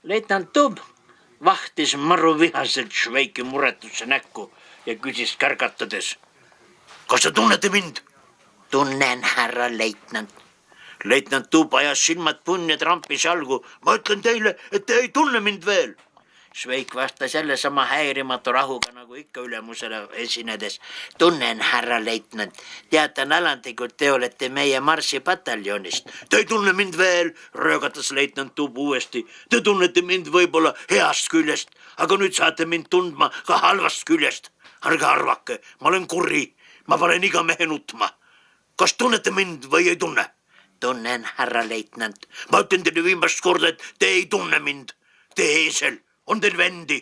Leitnant Tubb vahtis maru vihaselt Šveiki muretusse näkku ja küsis kärgatades. Kas te tunnete mind? Tunnen, härra leitnant. Leitnant Tubb ajas silmad punni ja trampis jalgu. Ma ütlen teile, et te ei tunne mind veel. Šveik vastas jälle sama häirimatu rahuga nagu ikka ülemusele esinedes. Tunnen, härra leitnant. Teatan alandlikult, te olete meie marsipataljonist. Te ei tunne mind veel, röögatas leitnant Tubb uuesti. Te tunnete mind võib-olla heast küljest, aga nüüd saate mind tundma ka halvast küljest. Ärge arvake, ma olen kuri. Ma panen iga mehe nutma. Kas tunnete mind või ei tunne? Tunnen, härra leitnant. Ma ütlen teile viimast korda, et te ei tunne mind. Te eesel, on teil vendi?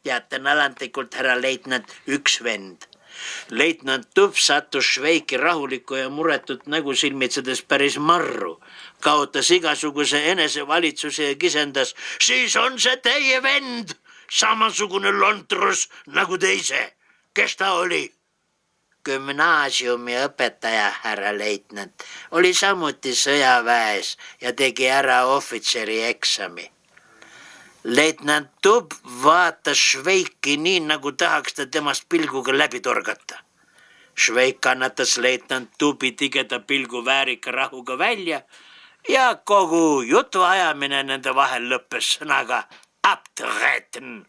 Teatan alandlikult, härra leitnant, üks vend. Leitnant Tubb sattus Šveiki rahulikku ja muretut nägu silmitsedes päris marru. Kaotas igasuguse enesevalitsuse ja kisendas. Siis on see teie vend. Samasugune lontrus nagu te ise. Kes ta oli? Gümnaasiumi õpetaja, härra leitnant, oli samuti sõjaväes ja tegi ära ohvitseri eksami. Leitnant Tubb vaatas Šveiki nii, nagu tahaks ta temast pilguga läbi torgata. Šveik kannatas leitnant Tubbi tigeda pilgu väärika rahuga välja ja kogu jutu ajamine nende vahel lõppes sõnaga abtreten.